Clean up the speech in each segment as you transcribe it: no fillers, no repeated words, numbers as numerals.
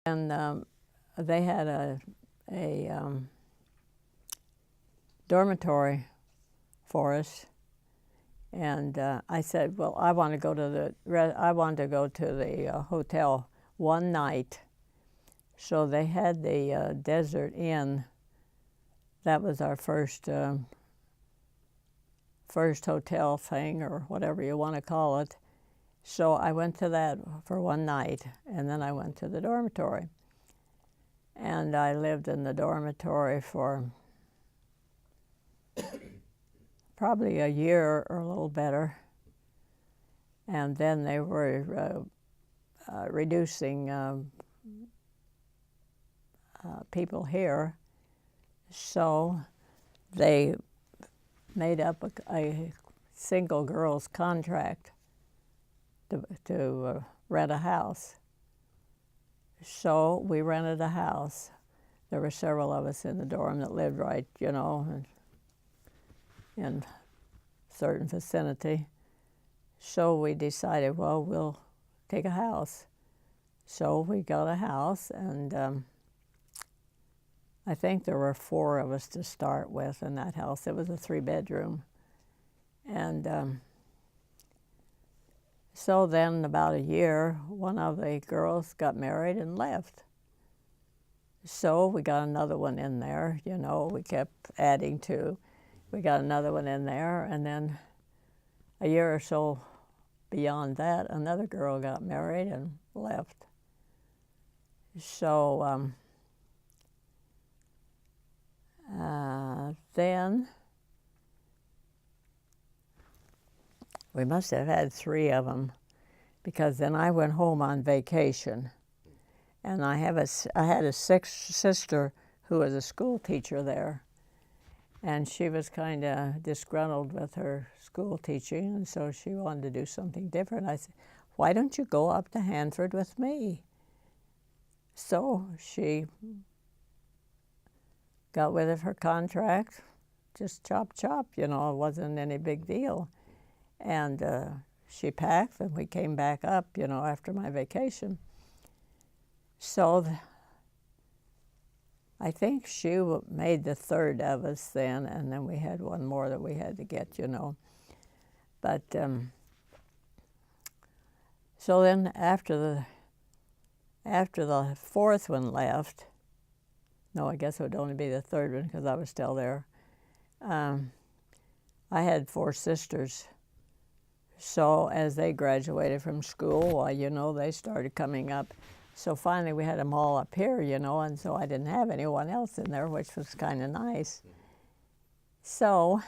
And they had a dormitory for us, and I said, "Well, I want to go to the hotel one night." So they had the Desert Inn. That was our first hotel thing, or whatever you want to call it. So I went to that for one night, and then I went to the dormitory. And I lived in the dormitory for probably a year or a little better. And then they were reducing people here. So they made up a single girls contract to rent a house. So we rented a house. There were several of us in the dorm that lived right, in a certain vicinity. So we decided, well, we'll take a house. So we got a house, and I think there were 4 of us to start with in that house. It was a 3-bedroom. And so then about a year, one of the girls got married and left. So we got another one in there, we kept adding to. We got another one in there, and then a year or so beyond that, another girl got married and left. So then we must have had 3 of them, because then I went home on vacation. And I had a 6th sister who was a school teacher there. And she was kind of disgruntled with her school teaching, and so she wanted to do something different. I said, "Why don't you go up to Hanford with me?" So she got rid of her contract, just chop, it wasn't any big deal. And she packed, and we came back up, after my vacation. So I think she made the 3rd of us then, and then we had one more that we had to get, But so then after the 4th one left, no, I guess it would only be the 3rd one because I was still there. I had 4 sisters. So as they graduated from school, they started coming up. So finally we had them all up here, and so I didn't have anyone else in there, which was kind of nice. So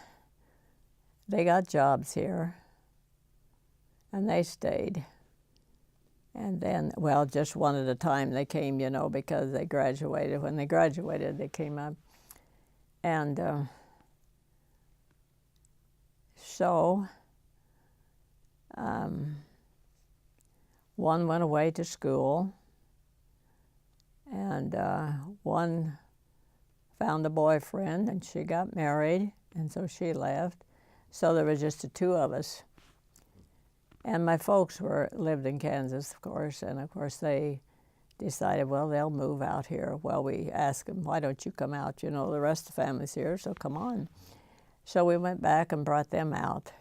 they got jobs here, and they stayed. And then, well, just one at a time they came, because they graduated. When they graduated, they came up. And so one went away to school, and one found a boyfriend, and she got married, and so she left. So there was just the 2 of us. And my folks lived in Kansas, of course, and of course they decided, well, they'll move out here. Well, we asked them, why don't you come out? The rest of the family's here, so come on. So we went back and brought them out.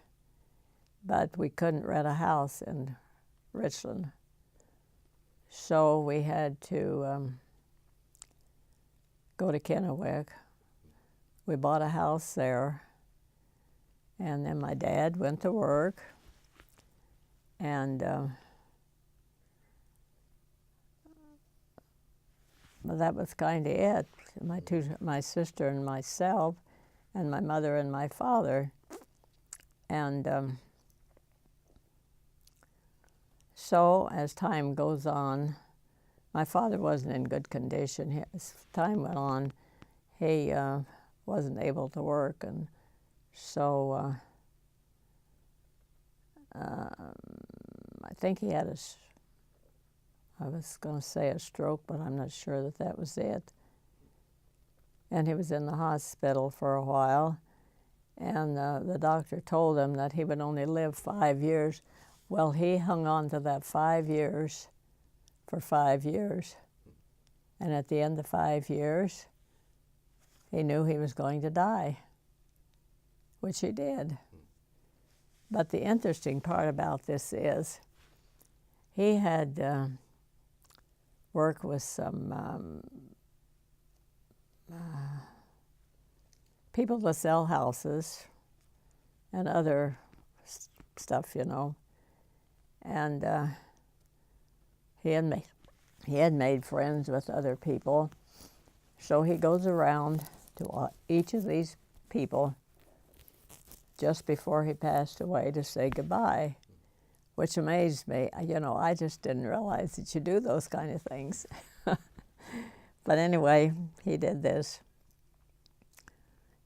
But we couldn't rent a house in Richland. So we had to go to Kennewick. We bought a house there. And then my dad went to work. And well, that was kind of it. My sister and myself, and my mother and my father. And so as time goes on, my father wasn't in good condition. As time went on, he wasn't able to work, and so I think he had I was going to say a stroke, but I'm not sure that was it. And he was in the hospital for a while, and the doctor told him that he would only live 5 years. Well, he hung on to that 5 years for 5 years. And at the end of 5 years, he knew he was going to die, which he did. But the interesting part about this is he had worked with some people to sell houses and other stuff, you know. And he had made friends with other people. So he goes around to each of these people just before he passed away to say goodbye, which amazed me. You know, I just didn't realize that you do those kind of things. But anyway, he did this.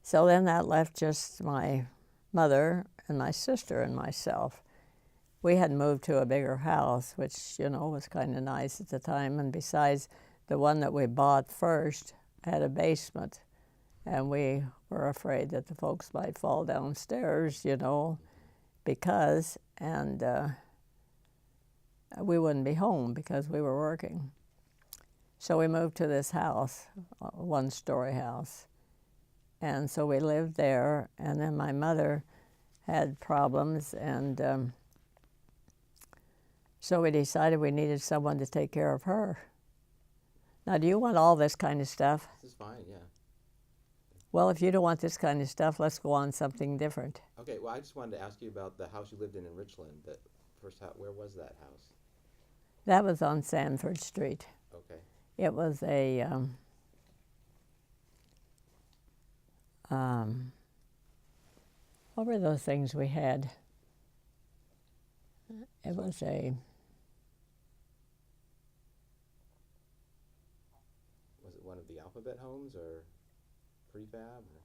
So then that left just my mother and my sister and myself. We had moved to a bigger house, which, you know, was kind of nice at the time. And besides, the one that we bought first had a basement. And we were afraid that the folks might fall downstairs, you know, and we wouldn't be home because we were working. So we moved to this house, a one-story house. And so we lived there, and then my mother had problems, and so we decided we needed someone to take care of her. Now, do you want all this kind of stuff? This is fine, yeah. Well, if you don't want this kind of stuff, let's go on something different. Okay, well, I just wanted to ask you about the house you lived in Richland. The first house, where was that house? That was on Sanford Street. Okay. It was a what were those things we had? It was a... Was it one of the alphabet homes or prefab? Or?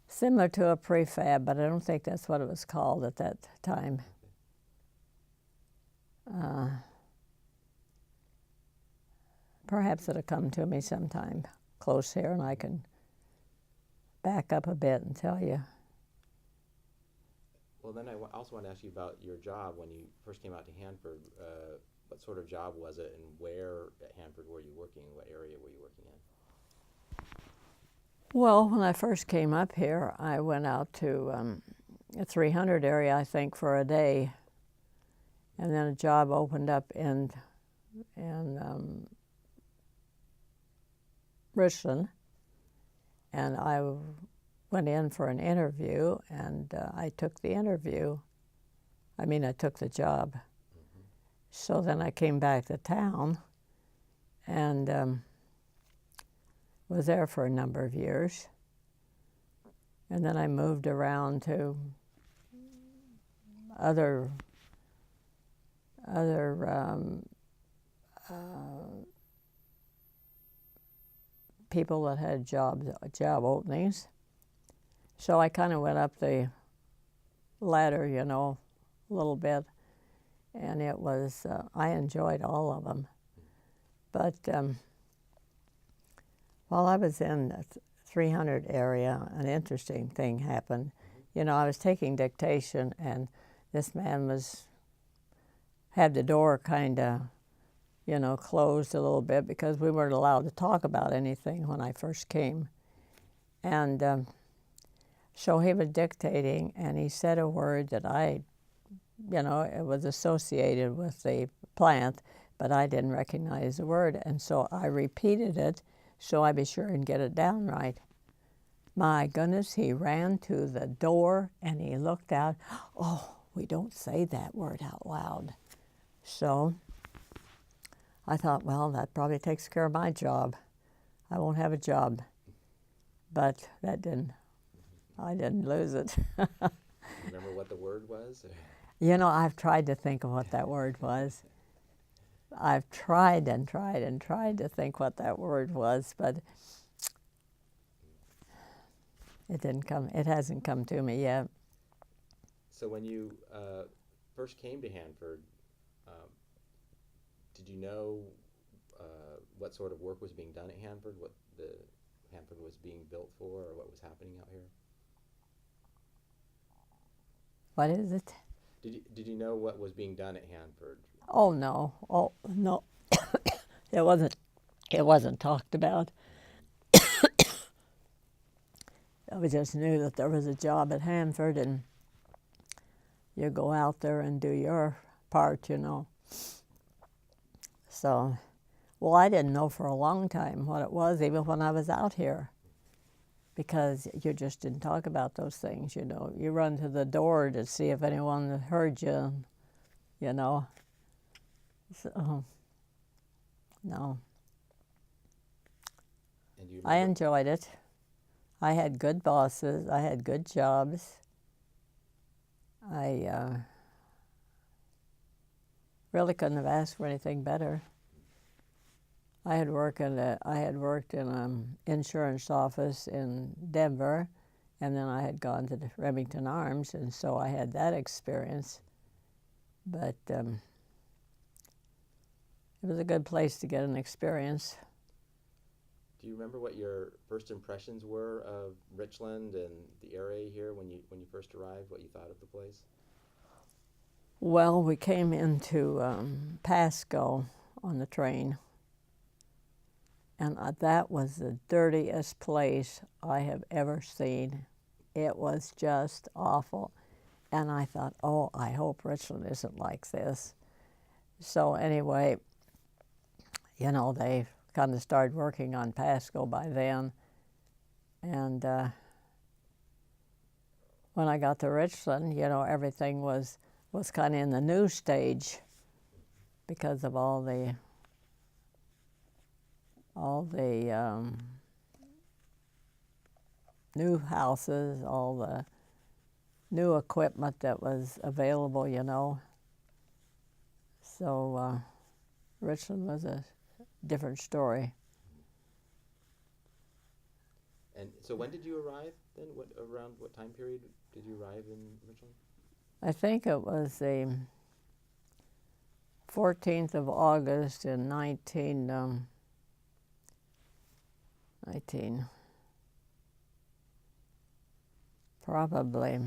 Similar to a prefab, but I don't think that's what it was called at that time. Perhaps it'll come to me sometime close here, and I can back up a bit and tell you. Well, then I also want to ask you about your job when you first came out to Hanford. What sort of job was it, and where at Hanford were you working? What area were you working in? Well, when I first came up here, I went out to a 300 area, I think, for a day. And then a job opened up in Richland. And I went in for an interview, and I took the interview. I mean, I took the job. Mm-hmm. So then I came back to town and was there for a number of years. And then I moved around to other people that had job openings. So I kind of went up the ladder, you know, a little bit, and it was, I enjoyed all of them. But while I was in the 300 area, an interesting thing happened. You know, I was taking dictation, and this man had the door kind of, you know, closed a little bit because we weren't allowed to talk about anything when I first came. And so he was dictating, and he said a word that you know, it was associated with the plant, but I didn't recognize the word. And so I repeated it so I'd be sure and get it down right. My goodness, he ran to the door and he looked out. Oh, we don't say that word out loud. So I thought, well, that probably takes care of my job. I won't have a job. But I didn't lose it. Remember what the word was? You know, I've tried to think of what that word was. I've tried and tried and tried to think what that word was, but it didn't come. It hasn't come to me yet. So when you first came to Hanford, did you know what sort of work was being done at Hanford, what the Hanford was being built for, or what was happening out here? What is it? Did you know what was being done at Hanford? Oh no, oh no, it wasn't. It wasn't talked about. We just knew that there was a job at Hanford, and you go out there and do your part, you know. So, well, I didn't know for a long time what it was, even when I was out here, because you just didn't talk about those things, you know. You run to the door to see if anyone heard you, you know. So, no. And do you I remember? enjoyed it. I had good bosses. I had good jobs. I really couldn't have asked for anything better. I had worked in an insurance office in Denver, and then I had gone to the Remington Arms, and so I had that experience. But it was a good place to get an experience. Do you remember what your first impressions were of Richland and the area here when you first arrived? What you thought of the place? Well, we came into Pasco on the train, and that was the dirtiest place I have ever seen. It was just awful. And I thought, oh, I hope Richland isn't like this. So anyway, you know, they kind of started working on Pasco by then. And when I got to Richland, you know, everything was kind of in the new stage because of all the new houses, all the new equipment that was available, you know. So Richland was a different story. And so when did you arrive then? Around what time period did you arrive in Richland? I think it was the 14th of August in 19 probably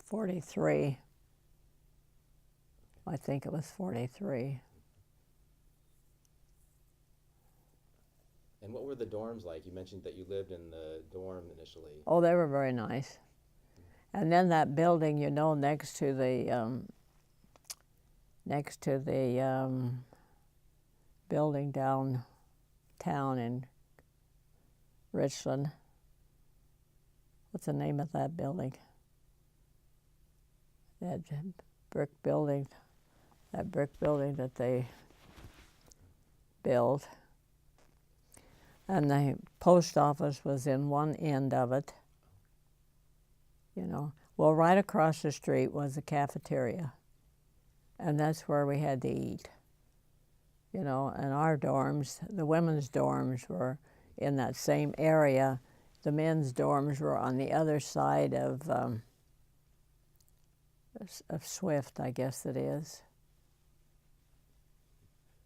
43. I think it was 43. And what were the dorms like? You mentioned that you lived in the dorm initially. Oh, they were very nice. And then that building, you know, next to the building downtown in Richland. What's the name of that building? That brick building that they built. And the post office was in one end of it, you know. Well, right across the street was the cafeteria, and that's where we had to eat, you know. And our dorms, the women's dorms, were in that same area. The men's dorms were on the other side of Swift, I guess it is.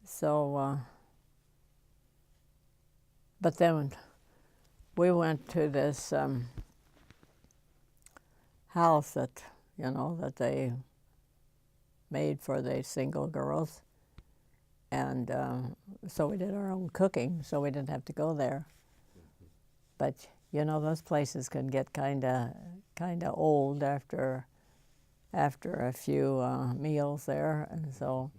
So, but then we went to this house that, you know, that they made for the single girls. And so we did our own cooking, so we didn't have to go there. But, you know, those places can get kind of old after a few meals there, and so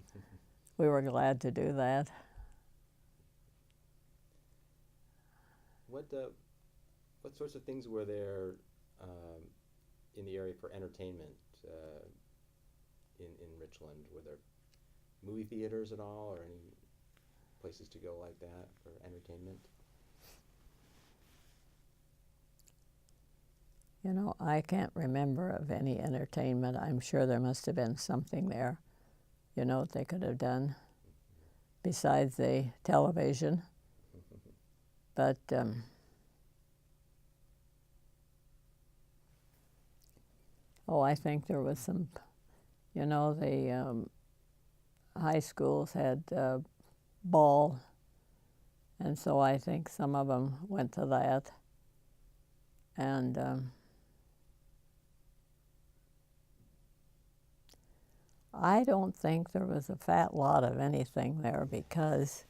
we were glad to do that. What sorts of things were there in the area for entertainment in Richland? Were there movie theaters at all, or any places to go like that for entertainment? You know, I can't remember of any entertainment. I'm sure there must have been something there, you know, they could have done besides the television. But I think there was some, you know, the high schools had ball, and so I think some of them went to that. And I don't think there was a fat lot of anything there because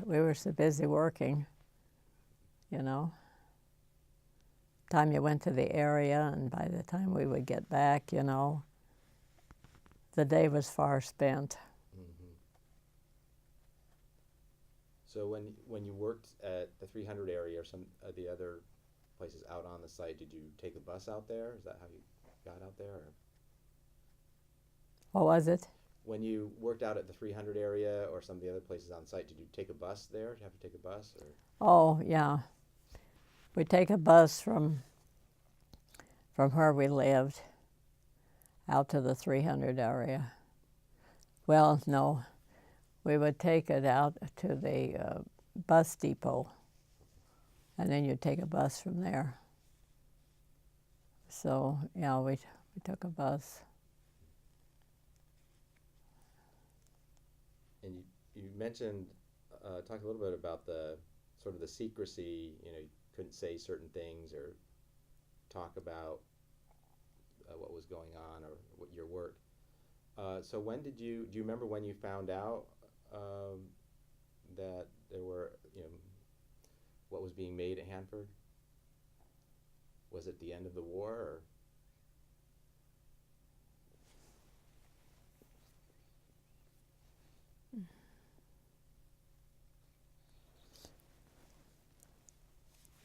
we were so busy working, you know. Time you went to the area, and by the time we would get back, you know, the day was far spent. Mm-hmm. So when you worked at the 300 area or some of the other places out on the site, did you take a bus out there? Is that how you got out there? Or? What was it? When you worked out at the 300 area or some of the other places on site, did you take a bus there? Did you have to take a bus? Or? Oh, yeah. We'd take a bus from where we lived out to the 300 area. Well, no, we would take it out to the bus depot, and then you'd take a bus from there. So, yeah, we took a bus. And you mentioned, talk a little bit about the sort of the secrecy, you know, you couldn't say certain things or talk about what was going on or what your work. So when did do you remember when you found out that there were, you know, what was being made at Hanford? Was it the end of the war or?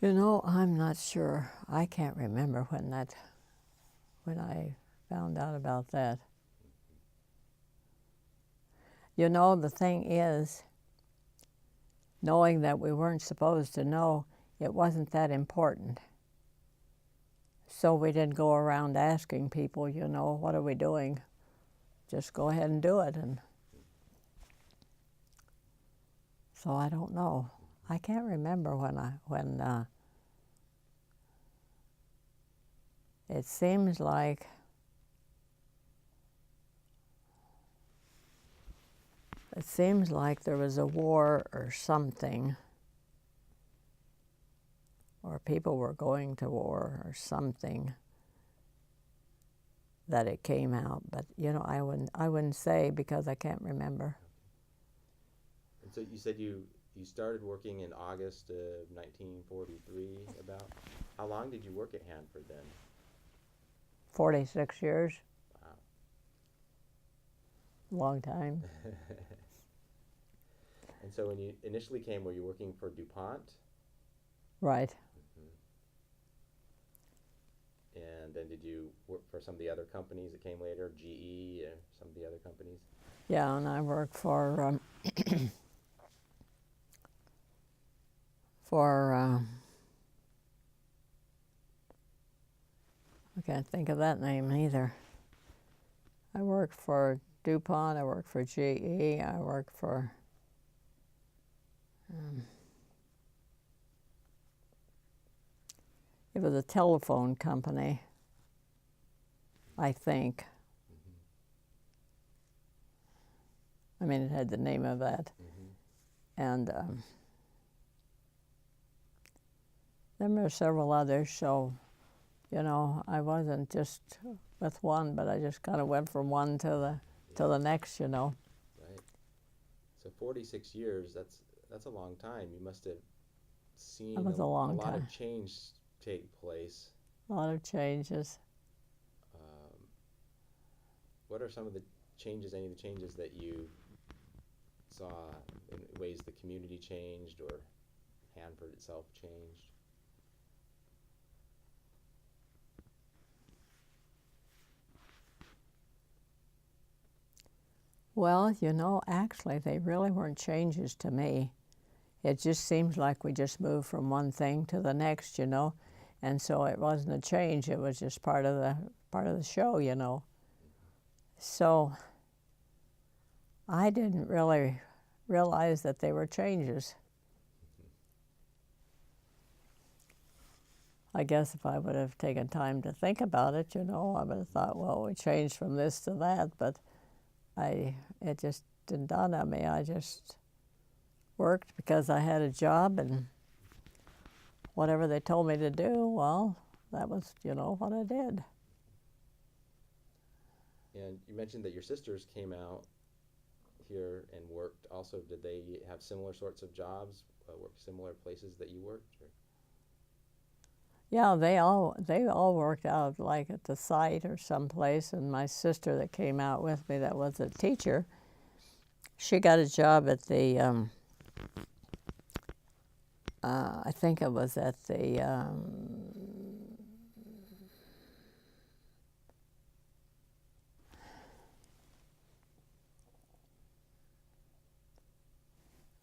You know, I'm not sure. I can't remember when I found out about that. You know, the thing is, knowing that we weren't supposed to know, it wasn't that important. So we didn't go around asking people, you know, what are we doing? Just go ahead and do it. And so I don't know. I can't remember when it seems like there was a war or something, or people were going to war or something, that it came out. But you know, I wouldn't say because I can't remember. And so you said you started working in August of 1943. About how long did you work at Hanford then? 46 years. Wow. Long time. And so when you initially came, were you working for DuPont? Right. Mm-hmm. And then did you work for some of the other companies that came later, GE or some of the other companies? Yeah, and I worked for I can't think of that name either. I worked for DuPont, I worked for GE, I worked for it was a telephone company, I think. I mean, it had the name of that. And then there were several others, so, you know, I wasn't just with one, but I just kind of went from one to the next, you know. Right. So 46 years, that's a long time. You must have seen a long lot time. of change take place. A lot of changes. What are some of the changes, any of the changes that you saw in ways the community changed or Hanford itself changed? Well, you know, actually, they really weren't changes to me. It just seems like we just moved from one thing to the next, you know, and so it wasn't a change. It was just part of the show, you know. So I didn't really realize that they were changes. I guess if I would have taken time to think about it, you know, I would have thought, well, we changed from this to that, but it just didn't dawn on me. I just worked because I had a job, and whatever they told me to do, well, that was, you know, what I did. And you mentioned that your sisters came out here and worked also. Did they have similar sorts of jobs, work similar places that you worked? Or? Yeah, they all worked out like at the site or someplace. And my sister that came out with me, that was a teacher, she got a job at the I think it was at the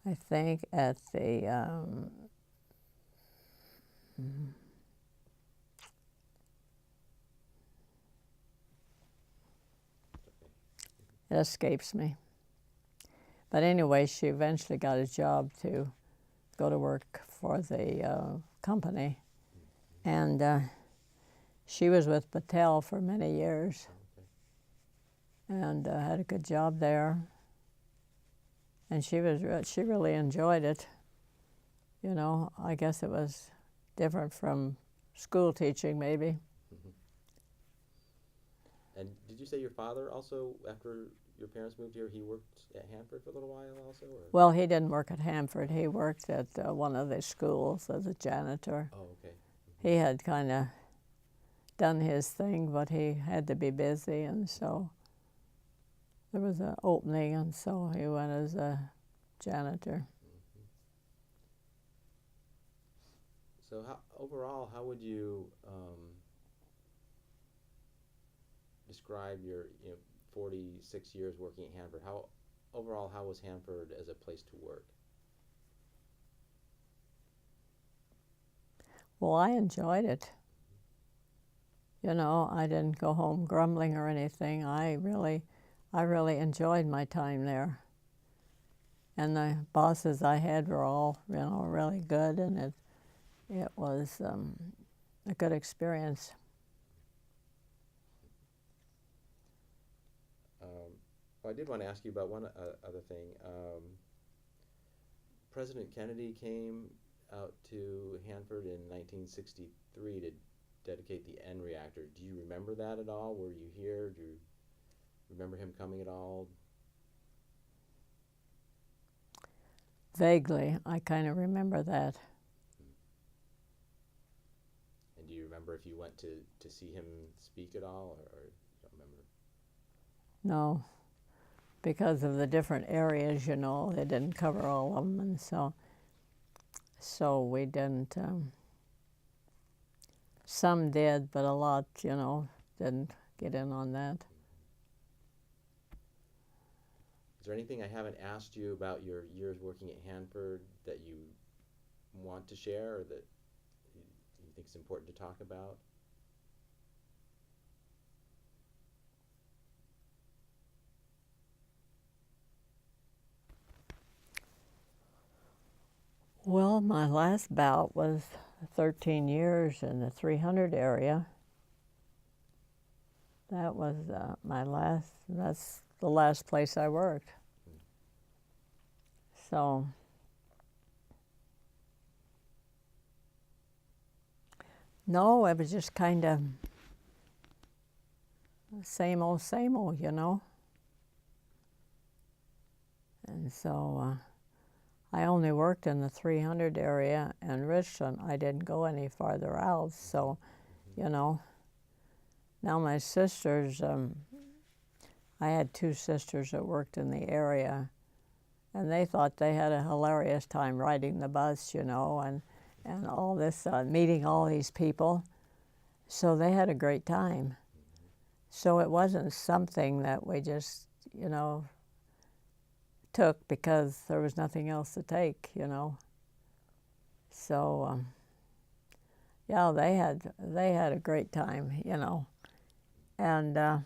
I think at the it escapes me. But anyway, she eventually got a job to go to work for the company, and she was with Patel for many years, and had a good job there. And she really enjoyed it. You know, I guess it was different from school teaching, maybe. Mm-hmm. And did you say your father also, after your parents moved here, he worked at Hanford for a little while also? Or? Well, he didn't work at Hanford. He worked at one of the schools as a janitor. Oh, okay. Mm-hmm. He had kind of done his thing, but he had to be busy, and so there was an opening, and so he went as a janitor. Mm-hmm. So overall, how would you describe your 46 years working at Hanford? How was Hanford as a place to work? Well, I enjoyed it. You know, I didn't go home grumbling or anything. I really enjoyed my time there. And the bosses I had were all, really good, and it was a good experience. Well, I did want to ask you about one other thing. President Kennedy came out to Hanford in 1963 to dedicate the N reactor. Do you remember that at all? Were you here? Do you remember him coming at all? Vaguely, I kind of remember that. And do you remember if you went to see him speak at all, or you don't remember? No, because of the different areas, they didn't cover all of them, and so we didn't. Some did, but a lot, didn't get in on that. Is there anything I haven't asked you about your years working at Hanford that you want to share, or that you think is important to talk about? Well, my last bout was 13 years in the 300 area. That was that's the last place I worked. So, no, it was just kind of same old, And so I only worked in the 300 area and Richland. I didn't go any farther out. So, now my sisters, I had two sisters that worked in the area, and they thought they had a hilarious time riding the bus, and all this, meeting all these people. So they had a great time. So it wasn't something that we just, took because there was nothing else to take, So, yeah, they had a great time, and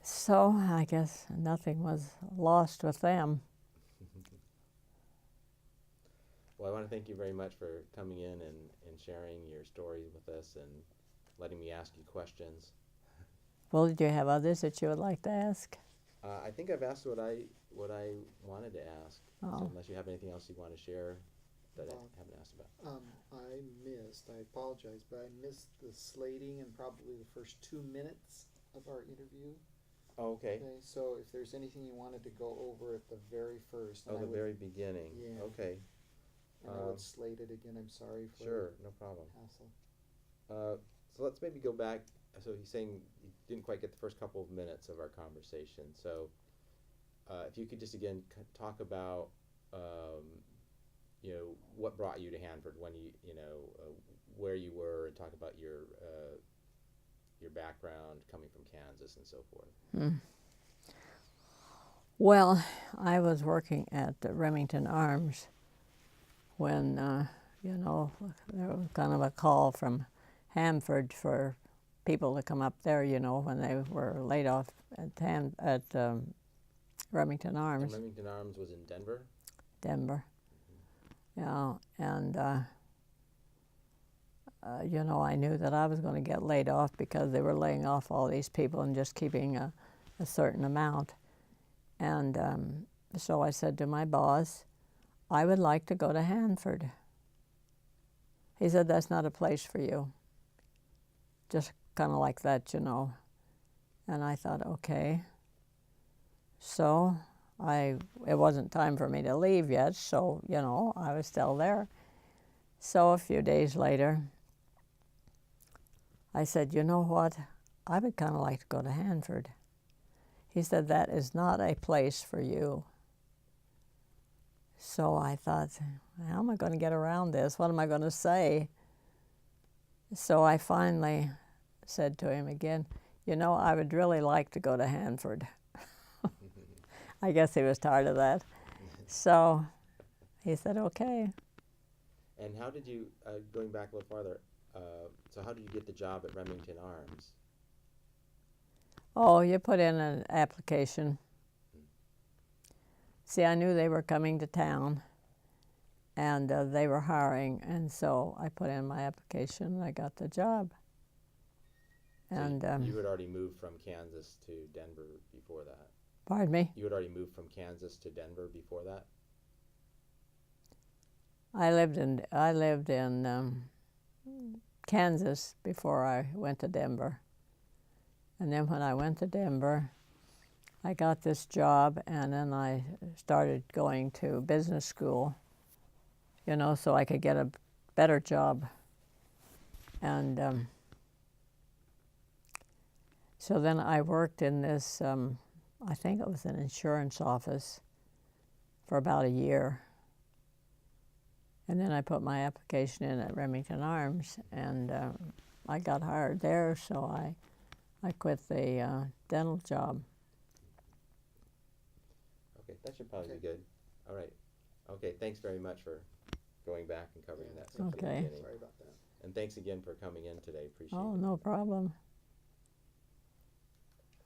so I guess nothing was lost with them. Well, I want to thank you very much for coming in and sharing your stories with us and letting me ask you questions. Well, do you have others that you would like to ask? I think I've asked what I wanted to ask. Oh. So unless you have anything else you want to share. that I Bob. haven't asked about? I apologize, but I missed the slating and probably the first 2 minutes of our interview. Oh, okay. Okay, so if there's anything you wanted to go over at the very first. Oh, the very beginning. Yeah. Okay. And I would slate it again, I'm sorry for Sure, no problem. the hassle. So let's maybe go back. So he's saying you didn't quite get the first couple of minutes of our conversation. So if you could just again talk about, what brought you to Hanford when where you were, and talk about your background coming from Kansas and so forth. Well, I was working at Remington Arms when, there was kind of a call from Hanford for people to come up there, when they were laid off at Remington And Arms, Remington Arms was in Denver? Denver. Yeah, and, I knew that I was going to get laid off because they were laying off all these people and just keeping a certain amount. And so I said to my boss, I would like to go to Hanford. He said, that's not a place for you. Just kind of like that, And I thought, okay. So it wasn't time for me to leave yet, so, I was still there. So a few days later, I said, you know what? I would kind of like to go to Hanford. He said, that is not a place for you. So I thought, how am I going to get around this? What am I going to say? So I finally said to him again, I would really like to go to Hanford. I guess he was tired of that. So he said, okay. And how did you, going back a little farther, so how did you get the job at Remington Arms? Oh, you put in an application. See, I knew they were coming to town, and they were hiring, and so I put in my application, and I got the job. And so you had already moved from Kansas to Denver before that? Pardon me? You had already moved from Kansas to Denver before that? I lived in Kansas before I went to Denver. And then when I went to Denver, I got this job, and then I started going to business school, so I could get a better job. And so then I worked in this, I think it was an insurance office, for about a year. And then I put my application in at Remington Arms, and I got hired there, so I quit the dental job. Okay, that should probably be good. All right. Okay, thanks very much for going back and covering that. Okay. Sorry about that. And thanks again for coming in today. Appreciate it. Oh, no problem.